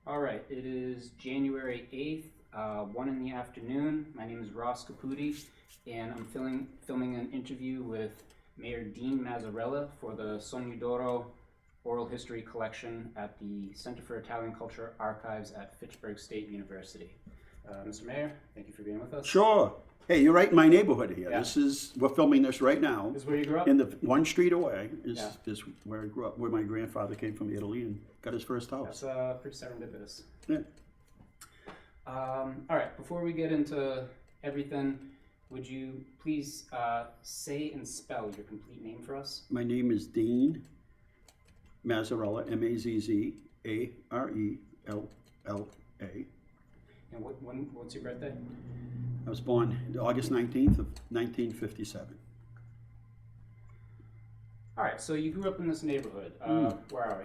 All right, it is January 8th, 1 in the afternoon. My name is Ross Caputi, and I'm filming an interview with Mayor Dean Mazzarella for the Sogno d'Oro Oral History Collection at the Center for Italian Culture Archives at Fitchburg State University. Mr. Mayor, thank you for being with us. Sure. Hey, you're right in my neighborhood here. Yeah. We're filming this right now. This is where you grew up? In the one street away Yeah. is where I grew up, where my grandfather came from Italy and got his first house. That's pretty serendipitous. Yeah. All right, before we get into everything, would you please say and spell your complete name for us? My name is Dean Mazzarella, Mazzarella. And what's your birthday? I was born August 19th of 1957. All right, so you grew up in this neighborhood. Where are we?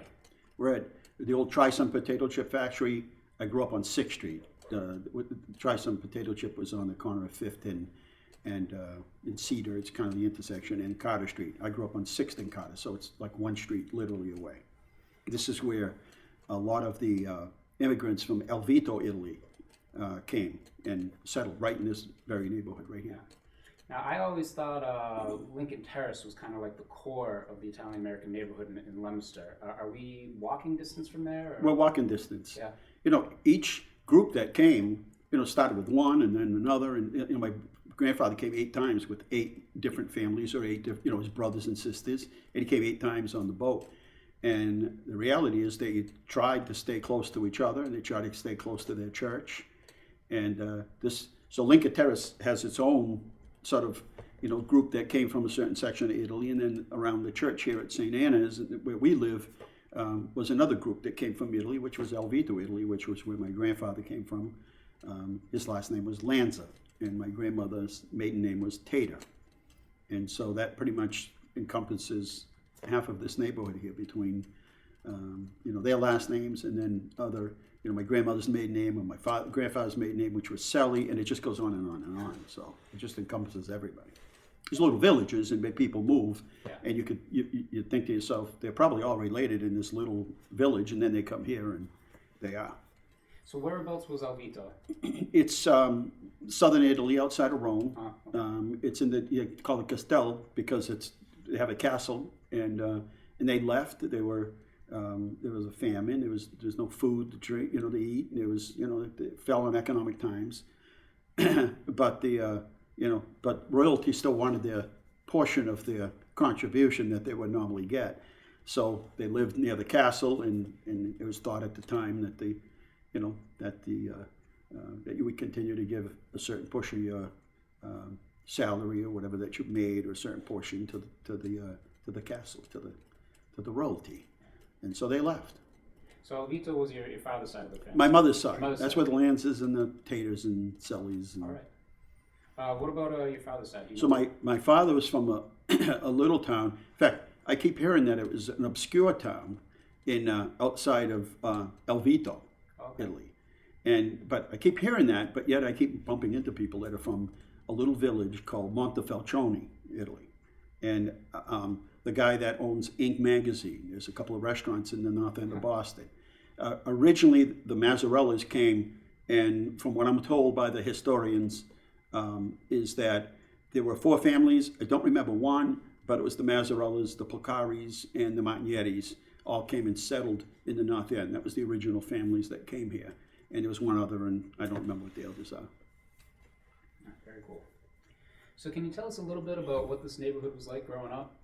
We're at the old Try-Some potato chip factory. I grew up on 6th Street. Try-Some potato chip was on the corner of 5th and in Cedar. It's kind of the intersection, and Carter Street. I grew up on 6th and Carter, so it's like one street literally away. This is where a lot of the immigrants from El Vito, Italy, came and settled right in this very neighborhood right here. Now, I always thought Lincoln Terrace was kind of like the core of the Italian-American neighborhood in Leominster. Are we walking distance from there? Or? We're walking distance. Yeah. You know, each group that came, started with one and then another. And, my grandfather came 8 times with 8 different families or 8, his brothers and sisters. And he came 8 times on the boat. And the reality is they tried to stay close to each other and they tried to stay close to their church. And so Lincoln Terrace has its own sort of, group that came from a certain section of Italy, and then around the church here at St. Anna's, where we live, was another group that came from Italy, which was El Vito, Italy, which was where my grandfather came from. His last name was Lanza, and my grandmother's maiden name was Tater. And so that pretty much encompasses half of this neighborhood here between, their last names and then other, my grandmother's maiden name and my grandfather's maiden name, which was Selly, and it just goes on and on and on. So it just encompasses everybody. There's little villages and people move, Yeah. and you think to yourself, they're probably all related in this little village, and then they come here and they are. So whereabouts was El Vito? It's southern Italy, outside of Rome. Okay. It's in you call it Castello because they have a castle, and they left. There was a famine. There's no food to drink, to eat. There was, it fell in economic times, but but royalty still wanted their portion of their contribution that they would normally get. So they lived near the castle, and it was thought at the time that that you would continue to give a certain portion of your salary or whatever that you made, or a certain portion to the castle, to the royalty. And so they left. So El Vito was your father's side of the family? My mother's side. Mother's That's side. where the Lances and the Taters and Sellys. And All right. What about your father's side? So my father was from a little town. In fact, I keep hearing that it was an obscure town in outside of El Vito, Okay. Italy. But I keep hearing that, but yet I keep bumping into people that are from a little village called Montefalcione, Italy. And the guy that owns Inc. magazine, there's a couple of restaurants in the north end of Boston. Originally, the Mazzarellas came, and from what I'm told by the historians, is that there were 4 families. I don't remember one, but it was the Mazzarellas, the Placaris, and the Martigneris all came and settled in the north end. That was the original families that came here. And there was one other, and I don't remember what the others are. Very cool. So can you tell us a little bit about what this neighborhood was like growing up?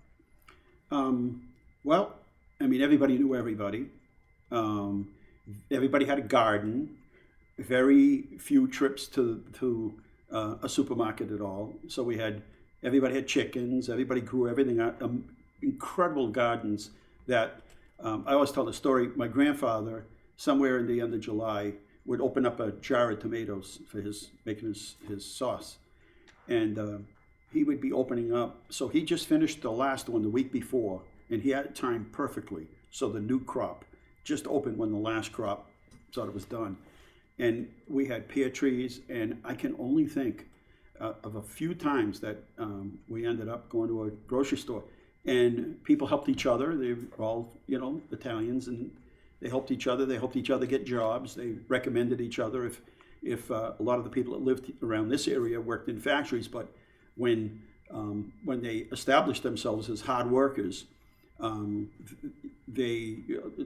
Well, I mean, everybody knew everybody. Everybody had a garden. Very few trips to a supermarket at all. So everybody had chickens. Everybody grew everything out. Incredible gardens that I always tell the story. My grandfather, somewhere in the end of July, would open up a jar of tomatoes for making his sauce, and he would be opening up. So he just finished the last one the week before, and he had it timed perfectly. So the new crop just opened when the last crop sort of was done. And we had pear trees, and I can only think of a few times that we ended up going to a grocery store, and people helped each other. They were all, Italians, and They helped each other. They helped each other get jobs. They recommended each other. If a lot of the people that lived around this area worked in factories, but when they established themselves as hard workers, a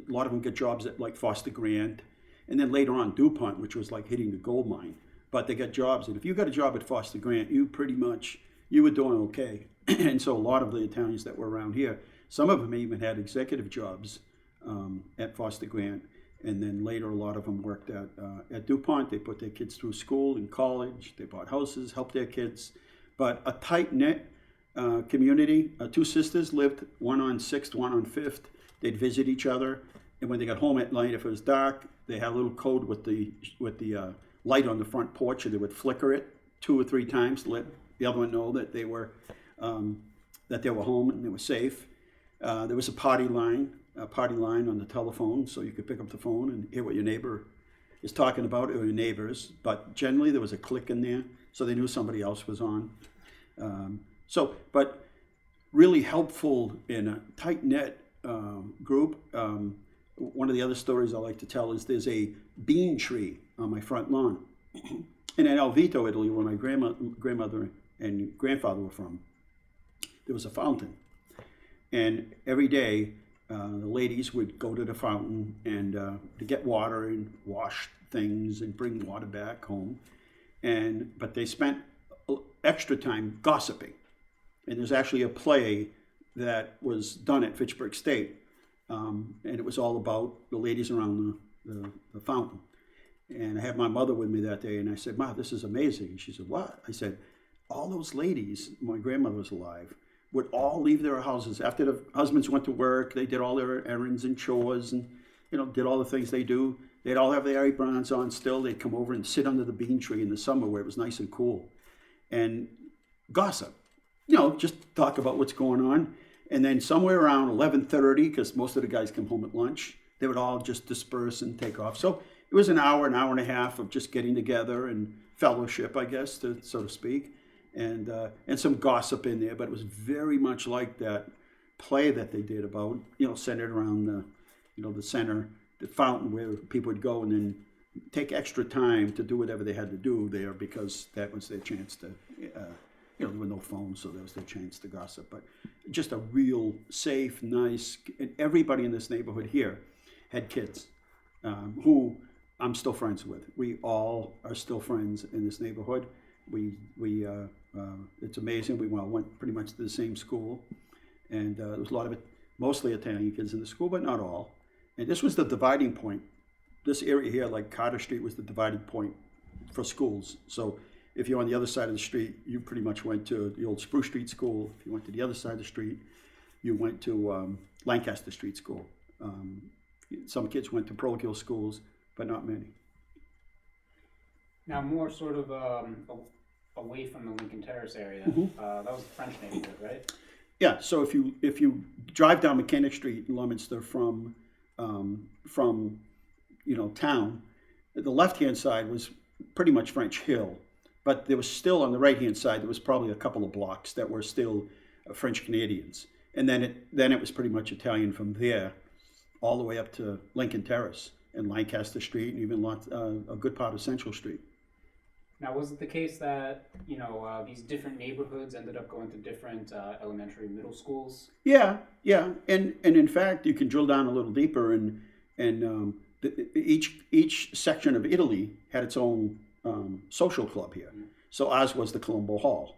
lot of them get jobs at like Foster Grant, and then later on DuPont, which was like hitting the gold mine. But they got jobs, and if you got a job at Foster Grant, you were doing okay. And so a lot of the Italians that were around here, some of them even had executive jobs at Foster Grant, and then later a lot of them worked at DuPont. They put their kids through school and college. They bought houses, helped their kids. But a tight-knit community. Two sisters lived, one on 6th, one on 5th. They'd visit each other, and when they got home at night, if it was dark, they had a little code with the light on the front porch, and they would flicker it 2 or 3 times to let the other one know that they were home and they were safe. There was a party line on the telephone, so you could pick up the phone and hear what your neighbor is talking about, or your neighbors. But generally, there was a click in there, so they knew somebody else was on. But really helpful in a tight-knit group. One of the other stories I like to tell is there's a bean tree on my front lawn. And in Alvito, Italy, where my grandmother and grandfather were from, there was a fountain. And every day, the ladies would go to the fountain and to get water and wash things and bring water back home. But they spent extra time gossiping. And there's actually a play that was done at Fitchburg State, and it was all about the ladies around the fountain. And I had my mother with me that day, and I said, "Ma, this is amazing." And she said, "What?" I said, "All those ladies, my grandmother was alive, would all leave their houses after the husbands went to work. They did all their errands and chores and, did all the things they do. They'd all have their aprons on still. They'd come over and sit under the bean tree in the summer where it was nice and cool and gossip, just talk about what's going on. And then somewhere around 11:30, because most of the guys come home at lunch, they would all just disperse and take off. So it was an hour and a half of just getting together and fellowship, I guess, so to speak, and some gossip in there. But it was very much like that play that they did about, centered around the center, the fountain where people would go and then take extra time to do whatever they had to do there, because that was their chance to, there were no phones, so that was their chance to gossip. But just a real safe, nice, and everybody in this neighborhood here had kids who I'm still friends with. We all are still friends in this neighborhood. It's amazing. We went pretty much to the same school, and there was a lot of mostly Italian kids in the school, but not all. And this was the dividing point. This area here, like Carter Street, was the dividing point for schools. So if you're on the other side of the street, you pretty much went to the old Spruce Street School. If you went to the other side of the street, you went to Lancaster Street School. Some kids went to parochial schools, but not many. Now, more sort of away from the Lincoln Terrace area, that was the French neighborhood, right? Yeah. So if you drive down Mechanic Street in Leominster from town, the left-hand side was pretty much French Hill, but there was still on the right-hand side, there was probably a couple of blocks that were still French Canadians, and then it was pretty much Italian from there all the way up to Lincoln Terrace and Lancaster Street, and even a good part of Central Street. Now, was it the case that these different neighborhoods ended up going to different elementary, middle schools? Yeah, and in fact, you can drill down a little deeper, and each section of Italy had its own social club here. Mm-hmm. So ours was the Colombo Hall,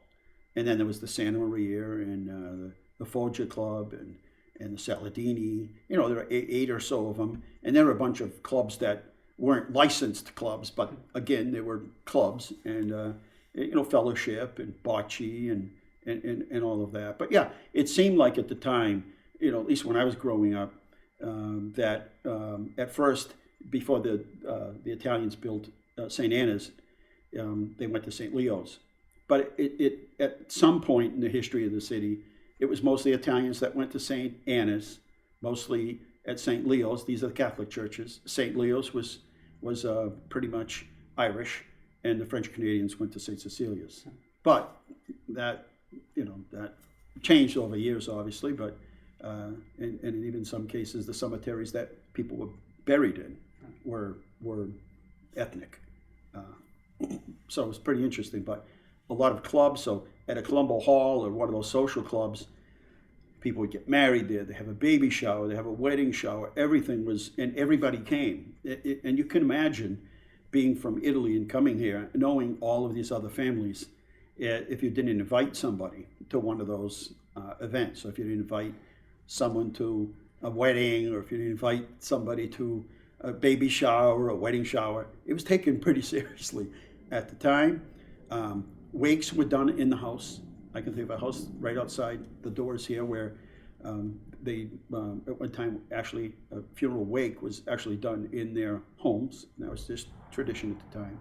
and then there was the Santa Maria and the Foggia Club and the Saladini. There were 8 or so of them, and there were a bunch of clubs that weren't licensed clubs, but again, they were clubs, and fellowship and bocce and all of that. But yeah, it seemed like at the time, at least when I was growing up, that at first, before the Italians built St. Anna's, they went to St. Leo's. But it at some point in the history of the city, it was mostly Italians that went to St. Anna's, mostly at St. Leo's. These are the Catholic churches. St. Leo's was pretty much Irish, and the French Canadians went to St. Cecilia's. But that changed over years, obviously. But and even in some cases, the cemeteries that people were buried in were ethnic. So it was pretty interesting. But a lot of clubs, so at a Colombo Hall or one of those social clubs, people would get married there. They have a baby shower. They have a wedding shower. Everything was, and everybody came. And you can imagine being from Italy and coming here, knowing all of these other families, if you didn't invite somebody to one of those events. So if you didn't invite someone to a wedding, or if you didn't invite somebody to a baby shower or a wedding shower, it was taken pretty seriously at the time. Wakes were done in the house. I can think of a house right outside the doors here where they, at one time, actually, a funeral wake was actually done in their homes. That was just tradition at the time.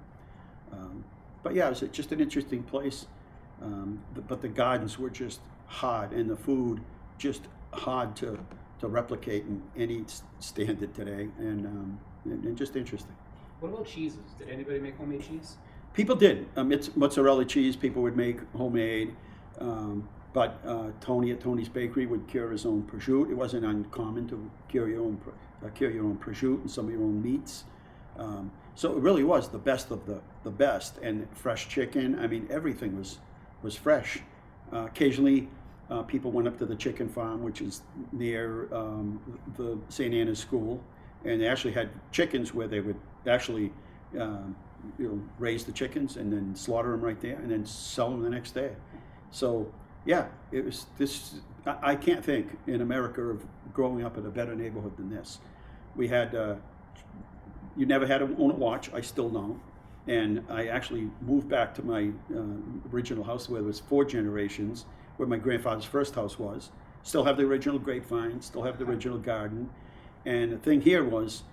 But yeah, it was just an interesting place. But the gardens were just hard, and the food just hard to replicate in any standard today, and just interesting. What about cheeses? Did anybody make homemade cheese? People did. It's mozzarella cheese. People would make homemade, but Tony at Tony's Bakery would cure his own prosciutto. It wasn't uncommon to cure your own prosciutto and some of your own meats. So it really was the best of the best, and fresh chicken. I mean, everything was fresh. Occasionally, people went up to the chicken farm, which is near the St. Anna's School, and they actually had chickens where they would actually raise the chickens and then slaughter them right there and then sell them the next day. So yeah, it was this. I can't think in America of growing up in a better neighborhood than this. We had, you never had to own a watch, I still don't. And I actually moved back to my original house where there was 4 generations, where my grandfather's first house was. Still have the original grapevine, still have the original garden. And the thing here was,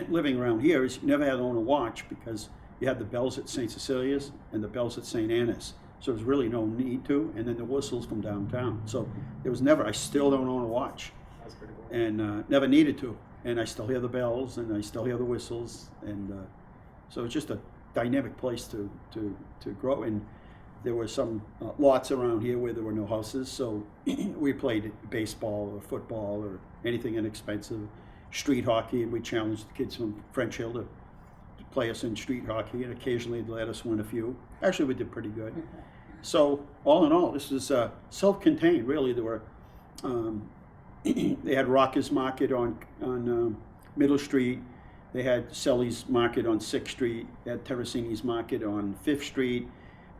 living around here, is you never had to own a watch because you had the bells at St. Cecilia's and the bells at St. Anna's. So there was really no need to, and then the whistles from downtown. So there was never, I still don't own a watch. That's pretty cool. And never needed to. And I still hear the bells, and I still hear the whistles. And so it's just a dynamic place to grow. And there were some lots around here where there were no houses. So we played baseball or football or anything inexpensive. Street hockey, and we challenged the kids from French Hill to play us in street hockey, and occasionally they let us win a few. Actually, we did pretty good. So all in all, this is self-contained. Really, there were they had Rocker's Market on Middle Street. They had Selly's Market on 6th Street. They had Terracini's Market on 5th Street,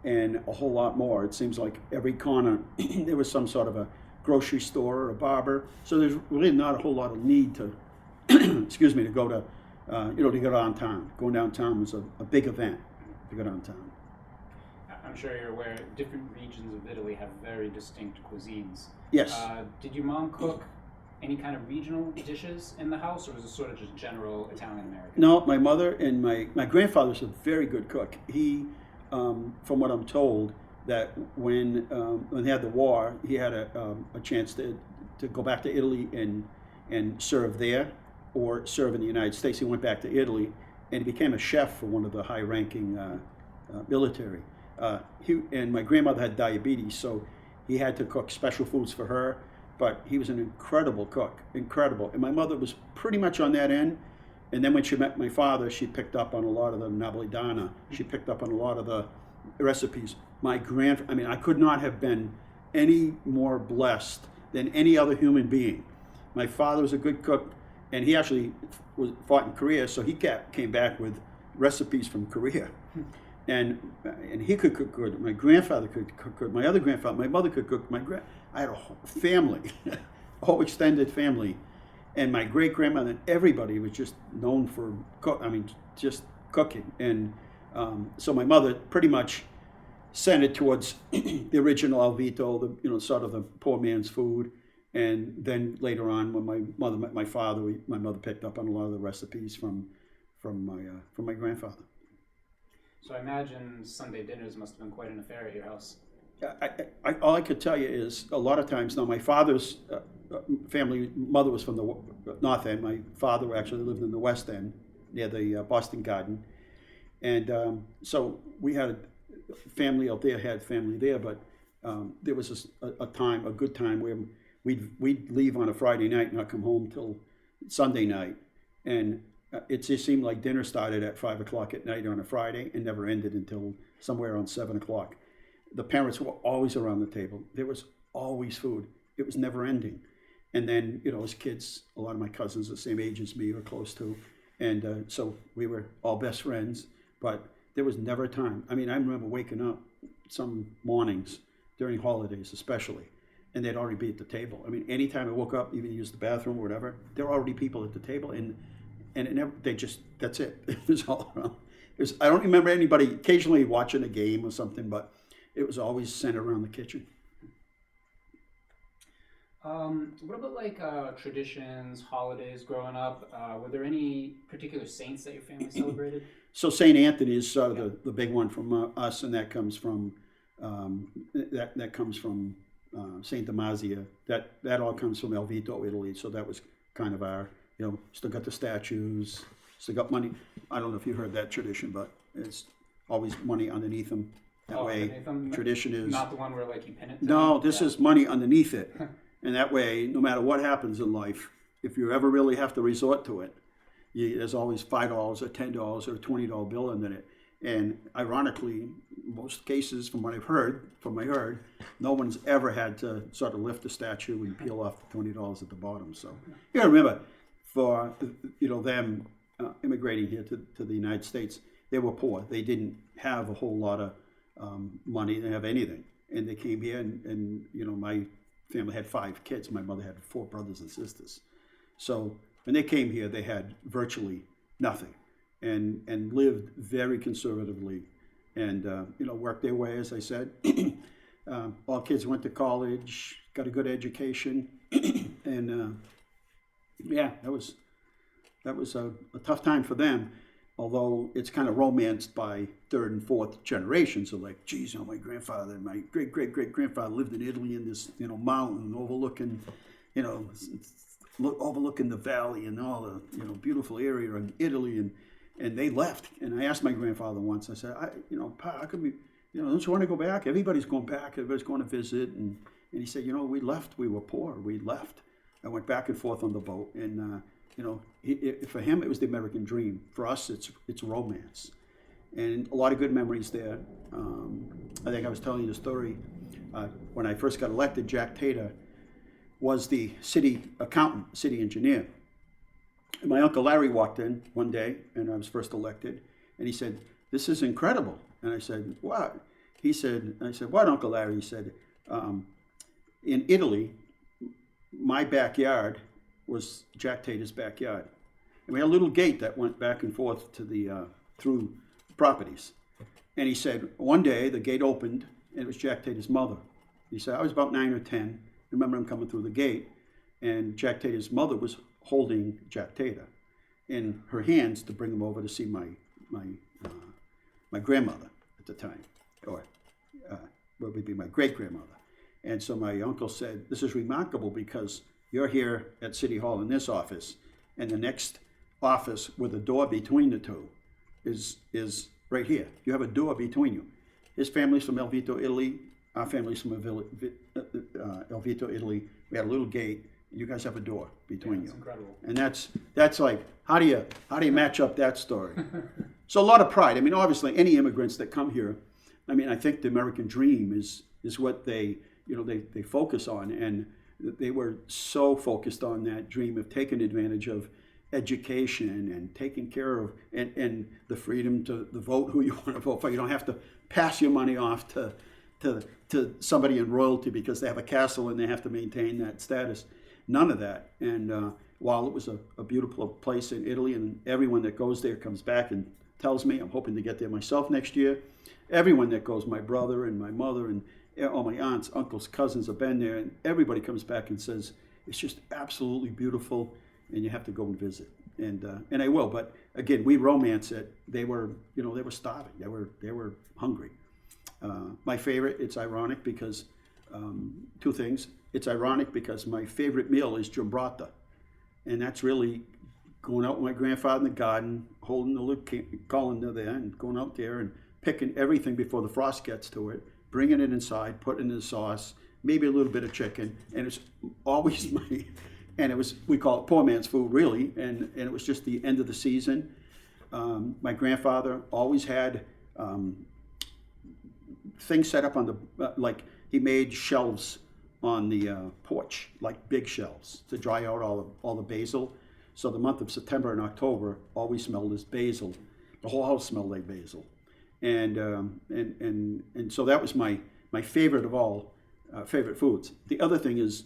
and a whole lot more. It seems like every corner there was some sort of a grocery store or a barber. So there's really not a whole lot of need to excuse me, to go to, to go downtown. Going downtown was a big event to go downtown. I'm sure you're aware, different regions of Italy have very distinct cuisines. Yes. Did your mom cook any kind of regional dishes in the house, or was it sort of just general Italian-American? No, my mother and my grandfather was a very good cook. He, from what I'm told, that when they had the war, he had a chance to go back to Italy and serve there, or serve in the United States. He went back to Italy, and he became a chef for one of the high-ranking military. And my grandmother had diabetes, so he had to cook special foods for her, but he was an incredible cook, incredible. And my mother was pretty much on that end, and then when she met my father, she picked up on a lot of the napolitana. She picked up on a lot of the recipes. I could not have been any more blessed than any other human being. My father was a good cook, and he actually fought in Korea, so he came back with recipes from Korea. And he could cook good. My grandfather could cook good. My other grandfather, my mother could cook. I had a whole family, a whole extended family. And my great-grandmother, and everybody was just known for just cooking. And so my mother pretty much sent it towards the original Alvito, sort of the poor man's food. And then later on, when my mother met my father, my mother picked up on a lot of the recipes from my grandfather. So I imagine Sunday dinners must have been quite an affair at your house. All I could tell you is a lot of times now, my father's mother was from the North End. My father actually lived in the West End near the Boston Garden. And so we had family out there, had family there, but there was a good time where we'd leave on a Friday night and not come home till Sunday night. And it just seemed like dinner started at 5 o'clock at night on a Friday and never ended until somewhere around 7 o'clock. The parents were always around the table. There was always food. It was never ending. And then, as kids, a lot of my cousins the same age as me or close to. And so we were all best friends, but there was never a time. I mean, I remember waking up some mornings during holidays especially, and they'd already be at the table. I mean, anytime I woke up, even use the bathroom or whatever, there were already people at the table, and it never, that's it. It was all around. I don't remember anybody occasionally watching a game or something, but it was always centered around the kitchen. What about like traditions, holidays growing up? Were there any particular saints that your family celebrated? So St. Anthony is sort of the big one from us, and that comes from St. Damazia. That all comes from El Vito, Italy. So that was kind of our, still got the statues, still got money. I don't know if you heard that tradition, but it's always money underneath them. That way, tradition is not the one where like you pin it. No, this is money underneath it. And that way, no matter what happens in life, if you ever really have to resort to it, there's always $5 or $10 or a $20 bill under it. And ironically, most cases, from what I've heard, no one's ever had to sort of lift the statue and peel off the $20 at the bottom. So you got to remember, for them immigrating here to the United States, they were poor. They didn't have a whole lot of money. They didn't have anything, and they came here, and my family had 5 kids. My mother had 4 brothers and sisters. So when they came here, they had virtually nothing, and lived very conservatively, and worked their way, as I said. All kids went to college, got a good education, and that was a tough time for them. Although it's kind of romanced by 3rd and 4th generations. So like, geez, my grandfather, my great-great-great-grandfather lived in Italy in this, mountain overlooking, overlooking the valley and all the, beautiful area in Italy. And they left. And I asked my grandfather once, I said, Pa, how come we, don't you want to go back? Everybody's going back. Everybody's going to visit. And he said, we left. We were poor. We left. I went back and forth on the boat. And, for him, it was the American dream. For us, it's romance, and a lot of good memories there. I think I was telling you the story when I first got elected. Jack Tater was the city accountant, city engineer. And my Uncle Larry walked in one day, and I was first elected, and he said, "This is incredible." And I said, "What?" I said, "What, Uncle Larry?" He said, "In Italy, my backyard was Jack Tater's backyard. And we had a little gate that went back and forth to the through properties." And he said, one day the gate opened, and it was Jack Tater's mother. He said, I was about 9 or 10. I remember him coming through the gate, and Jack Tater's mother was holding Jack Tater in her hands to bring him over to see my grandmother at the time, or what would be my great-grandmother. And so my uncle said, "This is remarkable because you're here at City Hall in this office, and the next office with a door between the two is right here. You have a door between you." His family's from El Vito, Italy. Our family's from El Vito, Italy. We had a little gate. You guys have a door between you. That's incredible. And that's like, how do you match up that story? So a lot of pride. I mean, obviously, any immigrants that come here, I mean, I think the American dream is what they focus on, and they were so focused on that dream of taking advantage of education and taking care of and the freedom to vote who you want to vote for. You don't have to pass your money off to somebody in royalty because they have a castle and they have to maintain that status. None of that. And while it was a beautiful place in Italy, and everyone that goes there comes back and tells me, I'm hoping to get there myself next year. Everyone that goes, my brother and my mother and all my aunts, uncles, cousins have been there, and everybody comes back and says it's just absolutely beautiful, and you have to go and visit. And I will. But again, we romance it. They were starving. They were hungry. My favorite. It's ironic because 2 things. It's ironic because my favorite meal is giambrata, and that's really going out with my grandfather in the garden, holding the little colander there, and going out there and picking everything before the frost gets to it, bringing it inside, putting it in the sauce, maybe a little bit of chicken, and it's always and it was, we call it poor man's food, really, and it was just the end of the season. My grandfather always had things set up on the, like he made shelves on the porch, like big shelves, to dry out all the basil. So the month of September and October always smelled as basil. The whole house smelled like basil, and so that was my favorite of all favorite foods. The other thing is,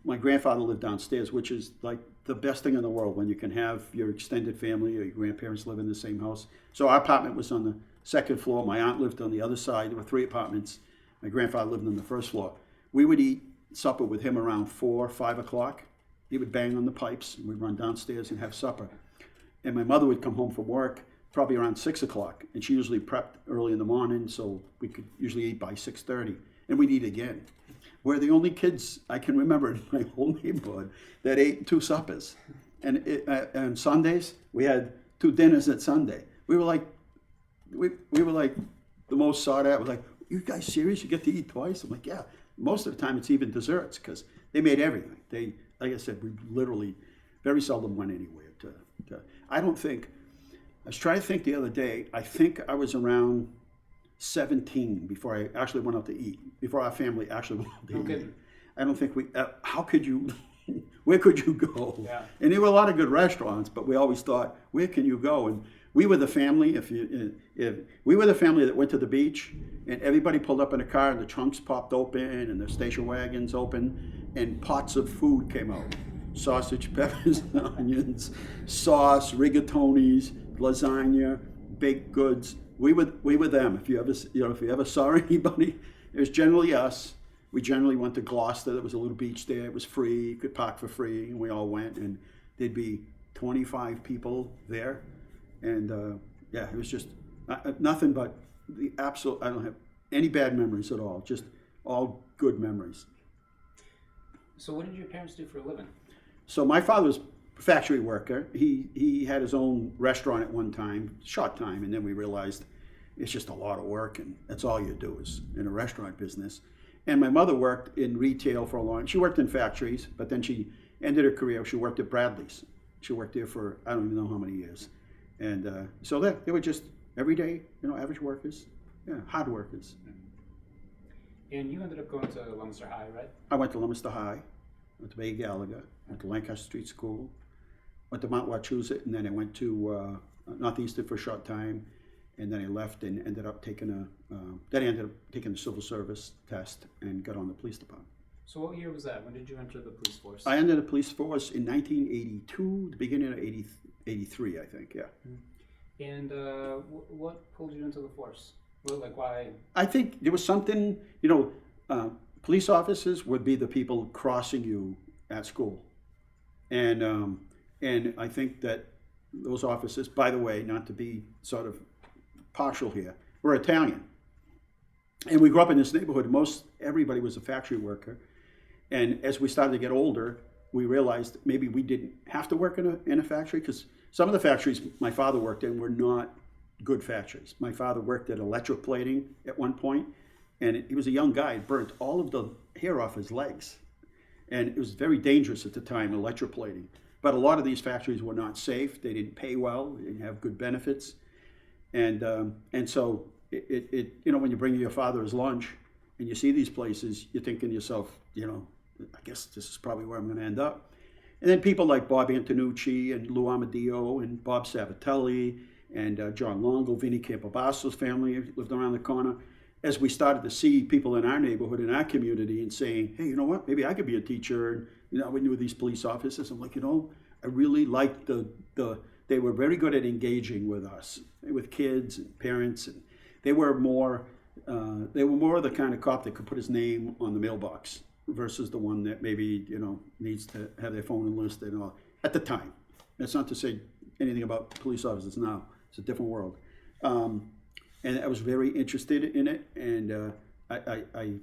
my grandfather lived downstairs, which is like the best thing in the world when you can have your extended family or your grandparents live in the same house. So our apartment was on the second floor. My aunt lived on the other side. There were 3 apartments. My grandfather lived on the first floor. We would eat supper with him around 4, 5 o'clock. He would bang on the pipes, and we'd run downstairs and have supper. And my mother would come home from work probably around 6 o'clock, and she usually prepped early in the morning, so we could usually eat by 6:30, and we'd eat again. We're the only kids I can remember in my whole neighborhood that ate 2 suppers. And on Sundays, we had 2 dinners at Sunday. We were like the most sought out. We're like, you guys serious? You get to eat twice? I'm like, yeah. Most of the time, it's even desserts because they made everything. They, like I said, we literally very seldom went anywhere. I don't think. I was trying to think the other day. I think I was around 17 before I actually went out to eat. Before our family actually went out to eat. Okay. I don't think we. How could you? Where could you go? Yeah. And there were a lot of good restaurants, but we always thought, where can you go? And we were the family. If we were the family that went to the beach, and everybody pulled up in a car, and the trunks popped open, and the station wagons open, and pots of food came out: sausage, peppers, onions, sauce, rigatonis, lasagna, baked goods. We were them. If you ever saw anybody, it was generally us. We generally went to Gloucester. There was a little beach there. It was free. You could park for free, and we all went. And there'd be 25 people there, and yeah, it was just nothing but the absolute. I don't have any bad memories at all. Just all good memories. So what did your parents do for a living? So my father was a factory worker. He had his own restaurant at one time, short time, and then we realized it's just a lot of work, and that's all you do is in a restaurant business. And my mother worked in retail for a long. She worked in factories, but then she ended her career. She worked at Bradley's. She worked there for I don't even know how many years, and so they were just everyday, average workers, hard workers. And you ended up going to Leominster High, right? I went to Leominster High, went to Bay Gallagher, went to Lancaster Street School, went to Mount Wachusett, and then I went to Northeastern for a short time, and then I left and ended up taking the civil service test and got on the police department. So what year was that? When did you enter the police force? I entered the police force in 1982, the beginning of 83, I think, yeah. And what pulled you into the force? Well, like why? I think there was something, police officers would be the people crossing you at school. And I think that those officers, by the way, not to be sort of partial here, were Italian. And we grew up in this neighborhood. Most everybody was a factory worker. And as we started to get older, we realized maybe we didn't have to work in a factory, because some of the factories my father worked in were not good factories. My father worked at electroplating at one point, and he was a young guy. It burnt all of the hair off his legs. And it was very dangerous at the time, electroplating. But a lot of these factories were not safe. They didn't pay well. They didn't have good benefits. And so when you bring your father his lunch and you see these places, you're thinking to yourself, I guess this is probably where I'm going to end up. And then people like Bob Antonucci and Lou Amadio and Bob Sabatelli and John Longo, Vinnie Campobasso's family lived around the corner. As we started to see people in our neighborhood, in our community, and saying, hey, you know what, maybe I could be a teacher. And, we knew these police officers. I'm like, I really liked they were very good at engaging with us, with kids and parents. And they were more of the kind of cop that could put his name on the mailbox versus the one that maybe, needs to have their phone enlisted and all. At the time. That's not to say anything about police officers now. It's a different world. And I was very interested in it, and I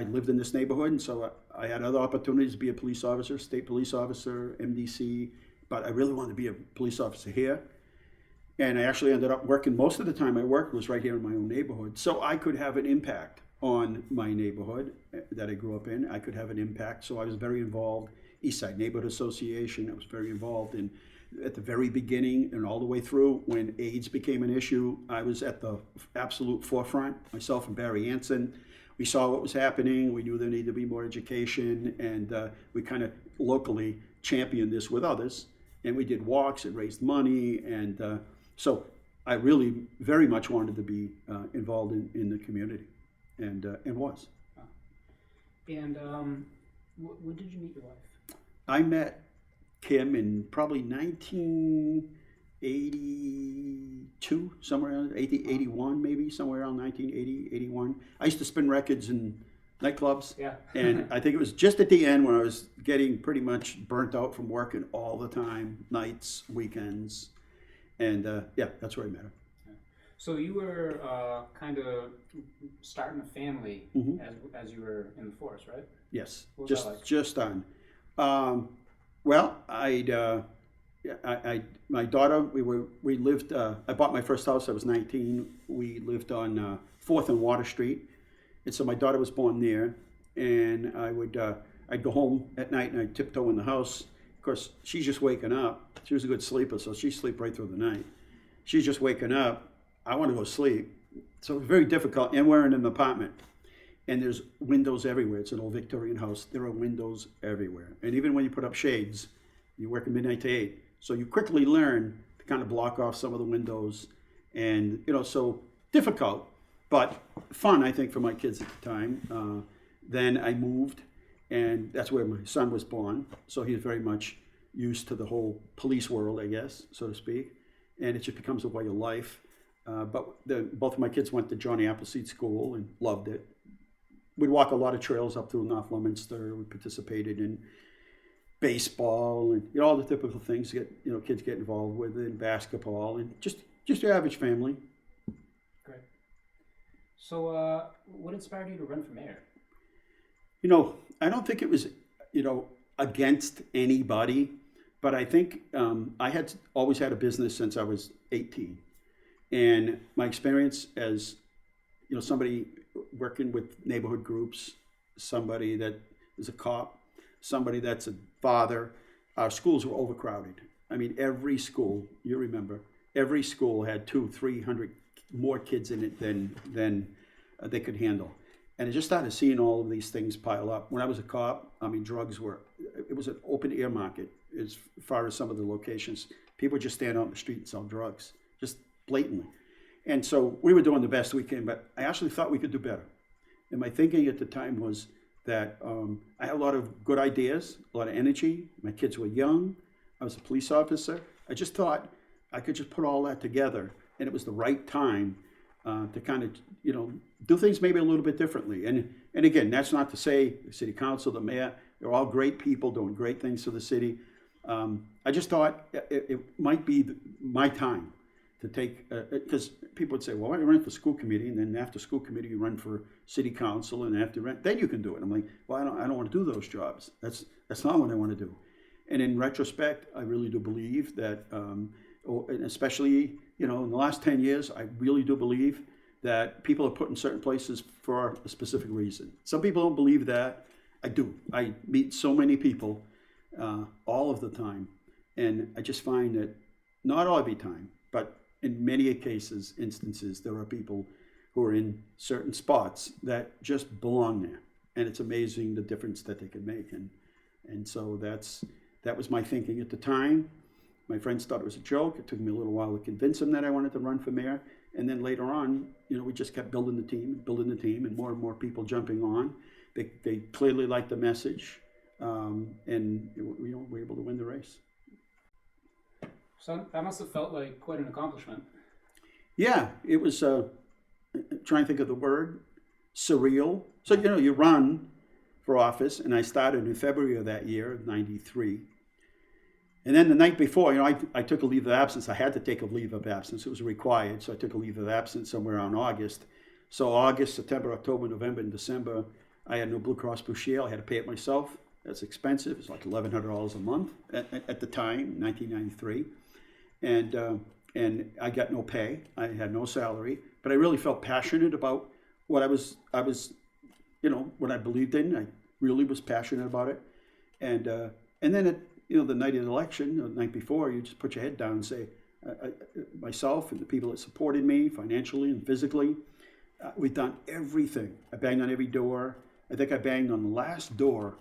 lived in this neighborhood, and so I had other opportunities to be a police officer, state police officer, MDC, but I really wanted to be a police officer here. And I actually ended up working, most of the time I worked was right here in my own neighborhood, so I could have an impact on my neighborhood that I grew up in. I could have an impact. So I was very involved. East Side Neighborhood Association, I was very involved in at the very beginning and all the way through when AIDS became an issue. I was at the absolute forefront, myself and Barry Anson. We saw what was happening. We knew there needed to be more education, and we kind of locally championed this with others. And we did walks and raised money, and so I really very much wanted to be involved in the community, and was. And when did you meet your wife? I met Kim in probably 1982, somewhere around 81 maybe, somewhere around 1980, 81. I used to spin records in nightclubs. Yeah. And I think it was just at the end when I was getting pretty much burnt out from working all the time, nights, weekends. And yeah, that's where I met her. So you were kind of starting a family as you were in the force, right? Yes, What was that like? just on. Well, my daughter, we lived. I bought my first house. I was 19. We lived on 4th and Water Street, and so my daughter was born there. And I'd go home at night and I'd tiptoe in the house. Of course, she's just waking up. She was a good sleeper, so she'd sleep right through the night. She's just waking up. I want to go sleep, so it was very difficult. And we're in an apartment. And there's windows everywhere. It's an old Victorian house. There are windows everywhere. And even when you put up shades, you work at midnight to 8. So you quickly learn to kind of block off some of the windows. And, so difficult, but fun, I think, for my kids at the time. Then I moved, and that's where my son was born. So he was very much used to the whole police world, I guess, so to speak. And it just becomes a way of life. But both of my kids went to Johnny Appleseed School and loved it. We'd walk a lot of trails up through North Leominster. We participated in baseball and all the typical things kids get involved with, in basketball, and just your average family. Great. So what inspired you to run for mayor? I don't think it was against anybody, but I think I had always had a business since I was 18, and my experience as somebody working with neighborhood groups, somebody that is a cop, somebody that's a father. Our schools were overcrowded. I mean, every school, you remember, every school had 200-300 more kids in it than they could handle. And I just started seeing all of these things pile up. When I was a cop, I mean, it was an open air market as far as some of the locations. People would just stand out in the street and sell drugs, just blatantly. And so we were doing the best we can, but I actually thought we could do better. And my thinking at the time was that I had a lot of good ideas, a lot of energy. My kids were young. I was a police officer. I just thought I could just put all that together, and it was the right time to kind of, do things maybe a little bit differently. And again, that's not to say the city council, the mayor, they're all great people doing great things for the city. I just thought it might be my time to take, because people would say, well, why don't you run for school committee, and then after school committee you run for city council, and after then you can do it. I'm like, well, I don't want to do those jobs. That's not what I want to do. And in retrospect, I really do believe that, and especially in the last 10 years, I really do believe that people are put in certain places for a specific reason. Some people don't believe that. I do. I meet so many people all of the time, and I just find that not all every time, but in many instances, there are people who are in certain spots that just belong there, and it's amazing the difference that they can make. And so that was my thinking at the time. My friends thought it was a joke. It took me a little while to convince them that I wanted to run for mayor, and then later on, we just kept building the team, and more people jumping on. They clearly liked the message, and we were able to win the race. So that must have felt like quite an accomplishment. Yeah, it was, trying to think of the word, surreal. So, you run for office, and I started in February of that year, 93. And then the night before, I took a leave of absence. I had to take a leave of absence. It was required, so I took a leave of absence somewhere around August. So August, September, October, November, and December, I had no Blue Cross Blue Shield. I had to pay it myself. That's expensive. It's like $1,100 a month at the time, 1993. And I got no pay. I had no salary, but I really felt passionate about what I was, what I believed in. I really was passionate about it, and then the night of the election, the night before, you just put your head down and say, myself and the people that supported me financially and physically, we've done everything. I banged on every door. I think I banged on the last door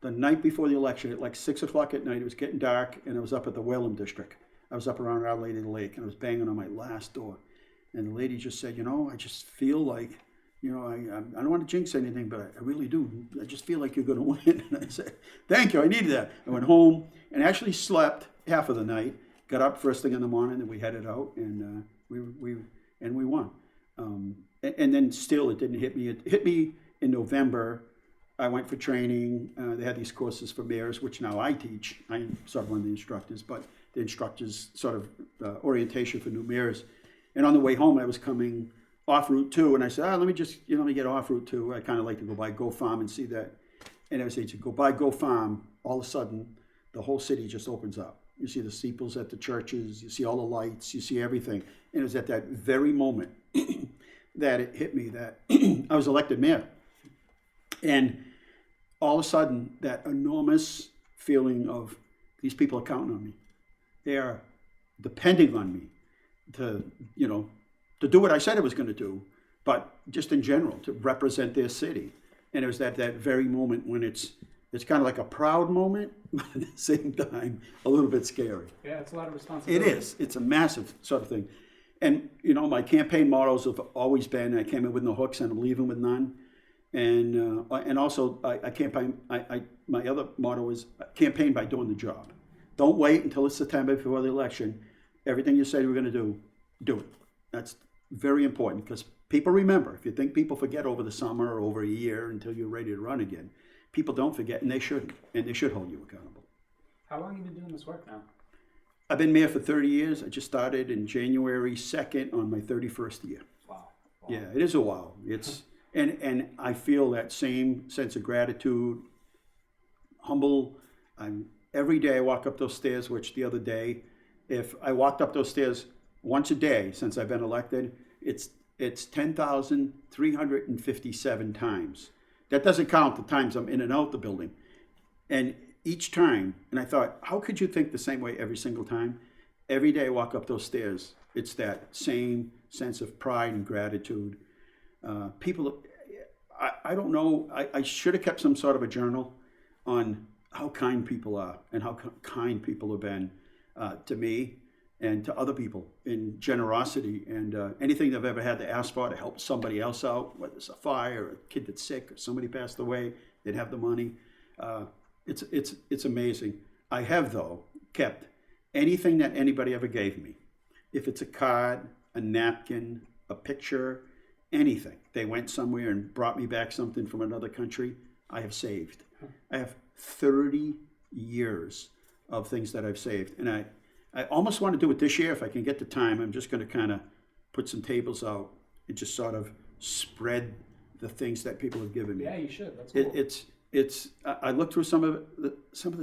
the night before the election at like 6 o'clock at night. It was getting dark, and I was up at the Whalum district. I was up around Our Lady of the Lake, and I was banging on my last door. And the lady just said, I just feel like, I don't want to jinx anything, but I really do. I just feel like you're going to win. And I said, thank you, I needed that. I went home and actually slept half of the night, got up first thing in the morning, and we headed out, and we won. And then still, it didn't hit me. It hit me in November. I went for training. They had these courses for mayors, which now I teach. I'm sort of one of the instructors, but the instructors sort of orientation for new mayors. And on the way home, I was coming off Route 2, and I said, let me get off Route 2. I kind of like to go by Go Farm and see that. And I was saying, to go by Go Farm, all of a sudden, the whole city just opens up. You see the steeples at the churches, you see all the lights, you see everything. And it was at that very moment that it hit me that I was elected mayor. And all of a sudden, that enormous feeling of these people are counting on me. They are depending on me to do what I said I was going to do, but just in general, to represent their city. And it was at that very moment when it's kind of like a proud moment, but at the same time, a little bit scary. Yeah, it's a lot of responsibility. It is. It's a massive sort of thing. And, my campaign mottos have always been, I came in with no hooks and I'm leaving with none. And also, I campaign, my other motto is campaign by doing the job. Don't wait until it's September before the election. Everything you say we're going to do it. That's very important because people remember. If you think people forget over the summer or over a year until you're ready to run again, people don't forget, and they shouldn't, and they should hold you accountable. How long have you been doing this work now? I've been mayor for 30 years. I just started in January 2nd on my 31st year. Wow. Yeah, it is a while. It's and I feel that same sense of gratitude, humble. Every day I walk up those stairs, which the other day, if I walked up those stairs once a day since I've been elected, it's 10,357 times. That doesn't count the times I'm in and out the building. And each time, and I thought, how could you think the same way every single time? Every day I walk up those stairs, it's that same sense of pride and gratitude. People, I don't know, I should have kept some sort of a journal on how kind people are and how kind people have been to me and to other people in generosity, and anything they've ever had to ask for to help somebody else out, whether it's a fire or a kid that's sick or somebody passed away, they'd have the money. It's amazing. I have, though, kept anything that anybody ever gave me. If it's a card, a napkin, a picture, anything. They went somewhere and brought me back something from another country, I have saved. I have 30 years of things that I've saved. And I almost want to do it this year if I can get the time. I'm just going to kind of put some tables out and just sort of spread the things that people have given me. Yeah, you should. That's cool. I look through some of the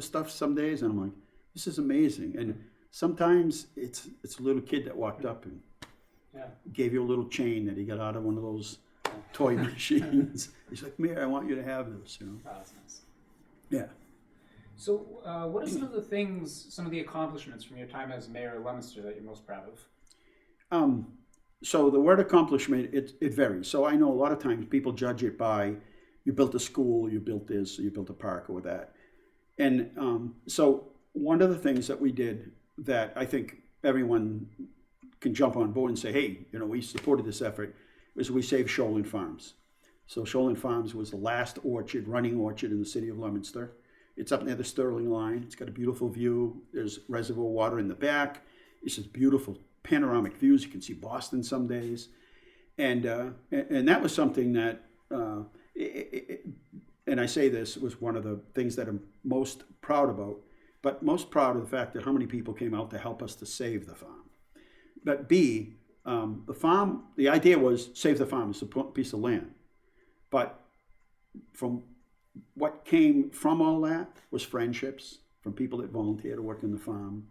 stuff some days and I'm like, this is amazing. And sometimes it's a little kid that walked up and gave you a little chain that he got out of one of those toy machines. He's like, Mayor, I want you to have this. Oh, that's nice. Yeah. So what are some of the accomplishments from your time as Mayor of Leominster that you're most proud of? So the word accomplishment, it varies. So I know a lot of times people judge it by, you built a school, you built this, you built a park or that. And so one of the things that we did that I think everyone can jump on board and say, hey, we supported this effort, was we saved Shoreland Farms. So Shoreland Farms was the last running orchard in the city of Leominster. It's up near the Sterling line. It's got a beautiful view. There's reservoir water in the back. It's just beautiful panoramic views. You can see Boston some days. And that was something that, and I say this was one of the things that I'm most proud about, but most proud of the fact that how many people came out to help us to save the farm. But B, the farm, the idea was save the farm, it's a piece of land. But from what came from all that was friendships from people that volunteer to work in the farm.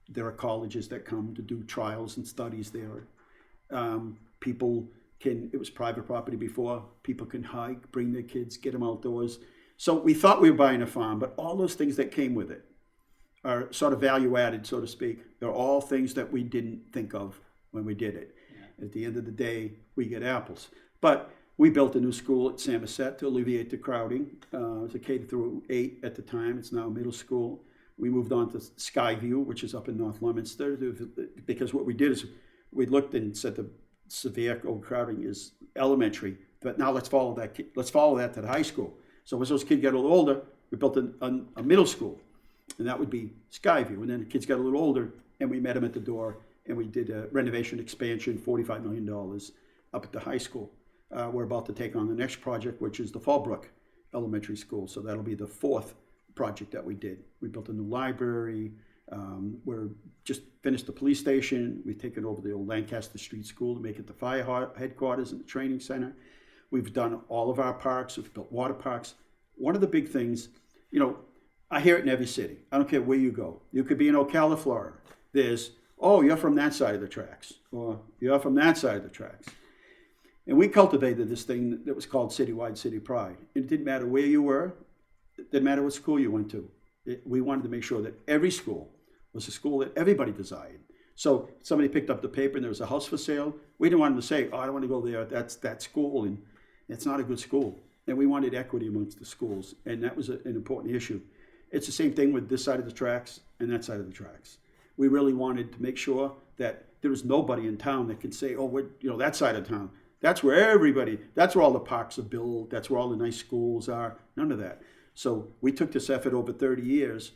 There are colleges that come to do trials and studies there. People it was private property before, people can hike, bring their kids, get them outdoors. So we thought we were buying a farm, but all those things that came with it are sort of value added, so to speak. They're all things that we didn't think of when we did it. Yeah. At the end of the day, we get apples. But we built a new school at Samoset to alleviate the crowding. It was a K-8 at the time. It's now a middle school. We moved on to Skyview, which is up in North Leominster, because what we did is we looked and said the severe overcrowding is elementary, but now let's follow that to the high school. So as those kids get a little older, we built a middle school, and that would be Skyview. And then the kids got a little older, and we met them at the door, and we did a renovation expansion, $45 million up at the high school. We're about to take on the next project, which is the Fallbrook Elementary School. So that'll be the fourth project that we did. We built a new library. We're just finished the police station. We've taken over the old Lancaster Street School to make it the fire headquarters and the training center. We've done all of our parks. We've built water parks. One of the big things, I hear it in every city. I don't care where you go. You could be in Ocala, Florida. There's, oh, you're from that side of the tracks, or you're from that side of the tracks. And we cultivated this thing that was called Citywide City Pride. It didn't matter where you were. It didn't matter what school you went to. We wanted to make sure that every school was a school that everybody desired. So somebody picked up the paper and there was a house for sale. We didn't want them to say, oh, I don't want to go there. That's that school, and it's not a good school. And we wanted equity amongst the schools, and that was an important issue. It's the same thing with this side of the tracks and that side of the tracks. We really wanted to make sure that there was nobody in town that could say, oh, that side of town. That's where all the parks are built. That's where all the nice schools are. None of that. So we took this effort over 30 years,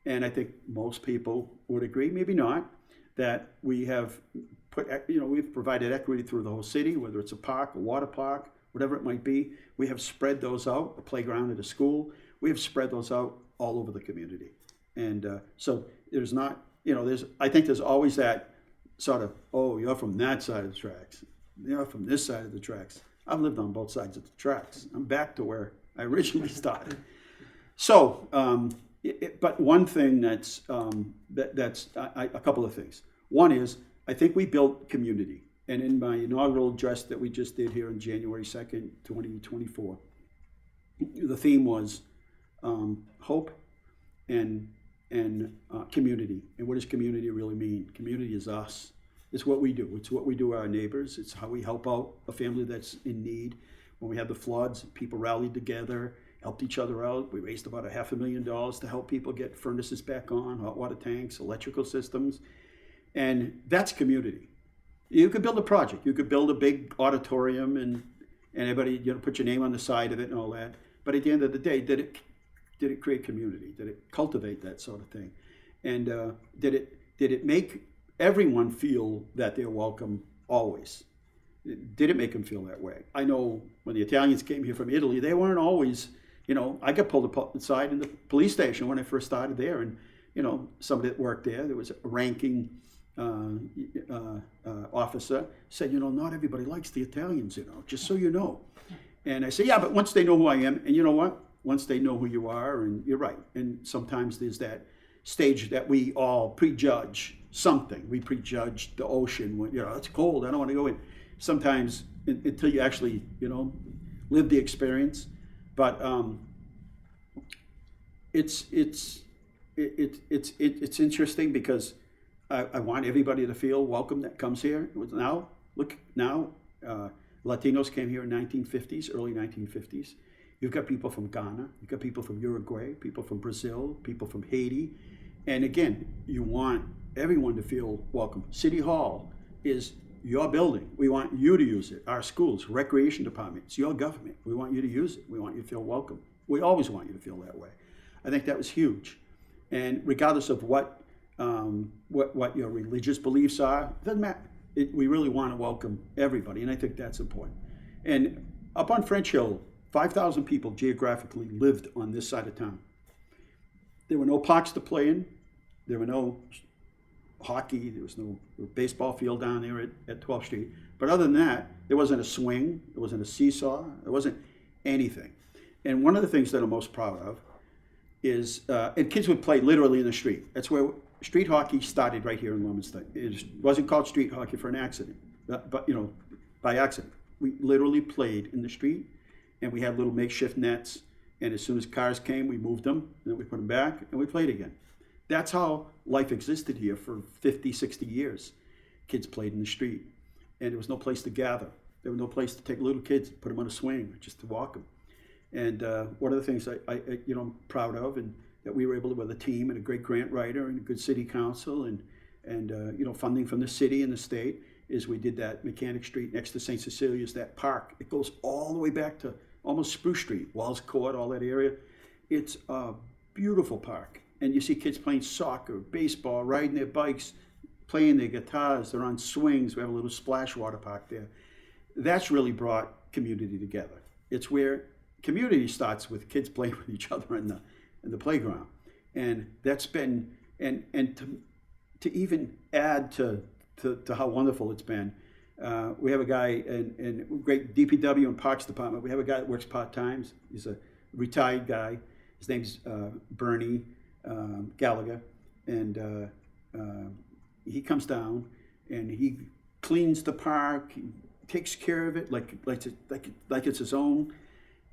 and I think most people would agree, maybe not, that we have we've provided equity through the whole city, whether it's a park, a water park, whatever it might be. We have spread those out, a playground at a school. We have spread those out all over the community. And so there's not, I think there's always that sort of, oh, you're from that side of the tracks. You're from this side of the tracks. I've lived on both sides of the tracks. I'm back to where I originally started. So, but one thing that's a couple of things. One is, I think we built community. And in my inaugural address that we just did here on January 2nd, 2024, the theme was hope and community. And what does community really mean? Community is us. It's what we do. It's what we do to our neighbors. It's how we help out a family that's in need. When we had the floods, people rallied together, helped each other out. We raised about $500,000 to help people get furnaces back on, hot water tanks, electrical systems. And that's community. You could build a project. You could build a big auditorium and everybody, put your name on the side of it and all that. But at the end of the day, did it create community? Did it cultivate that sort of thing? And did it make everyone feel that they're welcome always? Did it make them feel that way? I know when the Italians came here from Italy, they weren't always, I got pulled aside in the police station when I first started there, and somebody that worked there was a ranking officer, said, not everybody likes the Italians, just so you know. And I say, yeah, but once they know who I am, and you know what? Once they know who you are, and you're right. And sometimes there's that stage that we all prejudge something. We prejudge the ocean when, it's cold, I don't want to go in. Sometimes until you actually, live the experience. But it's interesting because I want everybody to feel welcome that comes here. Now, Latinos came here in 1950s, early 1950s. You've got people from Ghana, you've got people from Uruguay, people from Brazil, people from Haiti. And again, you want everyone to feel welcome. City Hall is your building. We want you to use it. Our schools, recreation department, it's your government. We want you to use it. We want you to feel welcome. We always want you to feel that way. I think that was huge. And regardless of what your religious beliefs are, it doesn't matter. We really want to welcome everybody, and I think that's important. And up on French Hill, 5,000 people geographically lived on this side of town. There were no parks to play in. There were no hockey. There was no baseball field down there at 12th Street. But other than that, there wasn't a swing. There wasn't a seesaw. There wasn't anything. And one of the things that I'm most proud of is, and kids would play literally in the street. That's where street hockey started right here in Leominster. It wasn't called street hockey for an accident, but by accident. we literally played in the street, and we had little makeshift nets. And as soon as cars came, we moved them, and then we put them back, and we played again. That's how life existed here for 50, 60 years. Kids played in the street, and there was no place to gather. There was no place to take little kids, put them on a swing, just to walk them. And one of the things I'm proud of, and that we were able to, with a team and a great grant writer and a good city council and funding from the city and the state, is we did that Mechanic Street next to St. Cecilia's, that park. It goes all the way back to almost Spruce Street, Walls Court, all that area. It's a beautiful park. And you see kids playing soccer, baseball, riding their bikes, playing their guitars. They're on swings. We have a little splash water park there. That's really brought community together. It's where community starts with kids playing with each other in the playground. And that's been, and to even add to how wonderful it's been, we have a guy in great DPW and Parks Department. We have a guy that works part-time. He's a retired guy. His name's Bernie Gallagher. And he comes down and he cleans the park. He takes care of it like it's his own.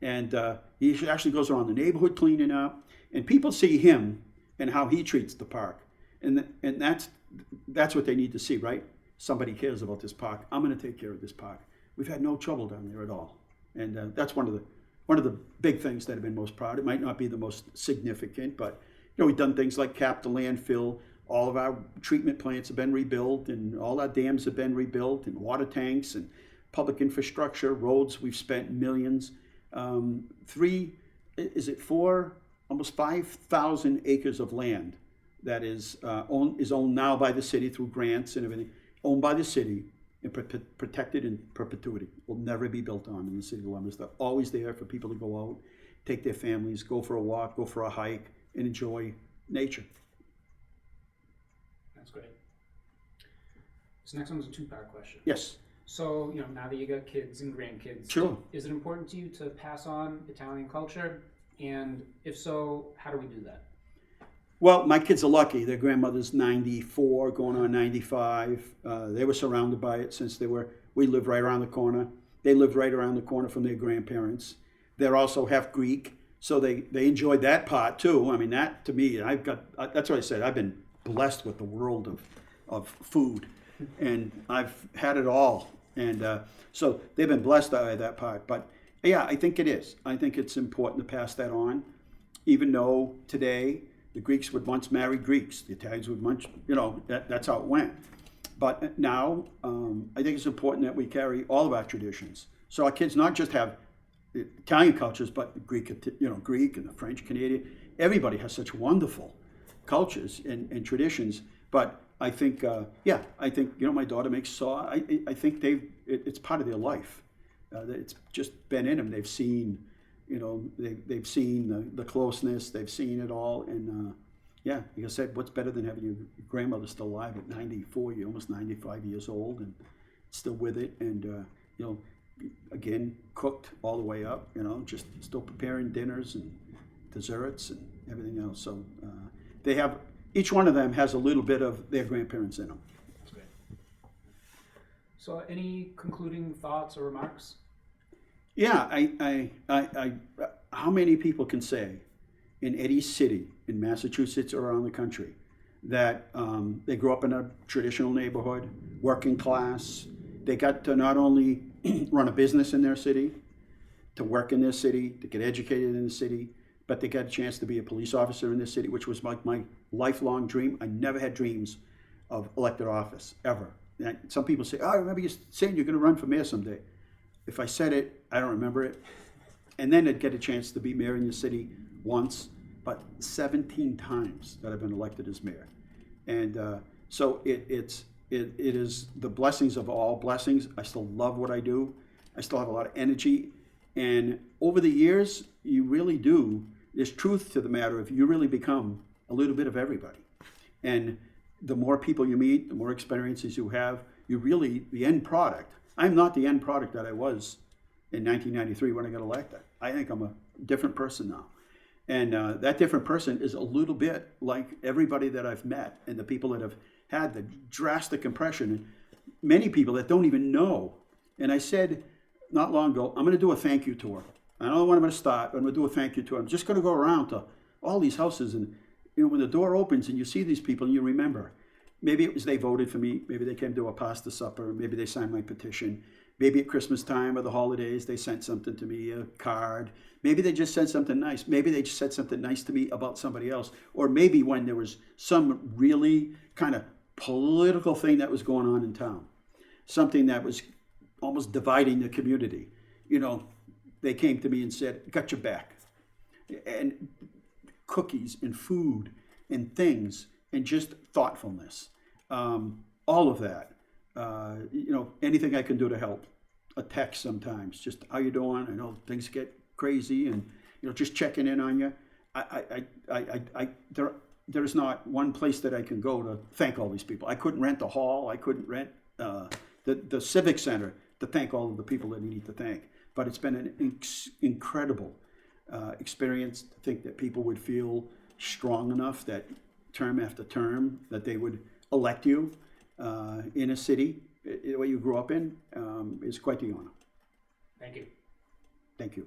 And he actually goes around the neighborhood cleaning up. And people see him and how he treats the park. And that's what they need to see, right? Somebody cares about this park. I'm going to take care of this park. We've had no trouble down there at all, and that's one of the big things that I've been most proud. It might not be the most significant, but we've done things like cap the landfill. All of our treatment plants have been rebuilt, and all our dams have been rebuilt, and water tanks and public infrastructure, roads. We've spent millions. Almost 5,000 acres of land that is owned now by the city through grants and everything, owned by the city and protected in perpetuity. Will never be built on in the city of Leominster. Always there for people to go out, take their families, go for a walk, go for a hike, and enjoy nature. That's great. This next one's a two-part question. Yes. So, now that you got kids and grandkids, Sure. Is it important to you to pass on Italian culture? And if so, how do we do that? Well, my kids are lucky. Their grandmother's 94, going on 95. They were surrounded by it since we lived right around the corner. They lived right around the corner from their grandparents. They're also half Greek, so they enjoyed that part too. I mean, that to me, that's what I said. I've been blessed with the world of food, and I've had it all. And so they've been blessed by that part. But yeah, I think it is. I think it's important to pass that on, even though today the Greeks would once marry Greeks, the Italians would once, that's how it went. But now, I think it's important that we carry all of our traditions. So our kids not just have Italian cultures, but Greek and the French, Canadian. Everybody has such wonderful cultures and traditions. But I think, my daughter makes saw. I think it's part of their life. It's just been in them. They've seen, they've seen the closeness. They've seen it all. And like I said, what's better than having your grandmother still alive at 94, you're almost 95 years old and still with it. And, again, cooked all the way up, just still preparing dinners and desserts and everything else. So each one of them has a little bit of their grandparents in them. That's great. So any concluding thoughts or remarks? Yeah, how many people can say in any city in Massachusetts or around the country that they grew up in a traditional neighborhood, working class, they got to not only run a business in their city, to work in their city, to get educated in the city, but they got a chance to be a police officer in this city, which was like my lifelong dream. I never had dreams of elected office, ever. And some people say, I remember you saying you're going to run for mayor someday. If I said it, I don't remember it. And then I'd get a chance to be mayor in the city once, but 17 times that I've been elected as mayor. And so it is the blessings of all blessings. I still love what I do. I still have a lot of energy. And over the years, you really do. There's truth to the matter of you really become a little bit of everybody. And the more people you meet, the more experiences you have, the end product. I'm not the end product that I was in 1993 when I got elected. I think I'm a different person now. And that different person is a little bit like everybody that I've met and the people that have had the drastic impression, and many people that don't even know. And I said, not long ago, I'm going to do a thank you tour. I don't know when I'm going to start, but I'm going to do a thank you tour. I'm just going to go around to all these houses, and when the door opens and you see these people and you remember, maybe it was they voted for me, maybe they came to a pasta supper, maybe they signed my petition, maybe at Christmas time or the holidays they sent something to me, a card, maybe they just said something nice, maybe they just said something nice to me about somebody else, or maybe when there was some really kind of political thing that was going on in town, something that was almost dividing the community, they came to me and said, got your back. And cookies and food and things and just thoughtfulness. All of that. Anything I can do to help. A text sometimes, just how you doing? I know things get crazy, and just checking in on you. There's not one place that I can go to thank all these people. I couldn't rent a hall. I couldn't rent the civic center to thank all of the people that you need to thank. But it's been an incredible experience to think that people would feel strong enough that term after term that they would elect you in a city the way you grew up in is quite the honor. Thank you. Thank you.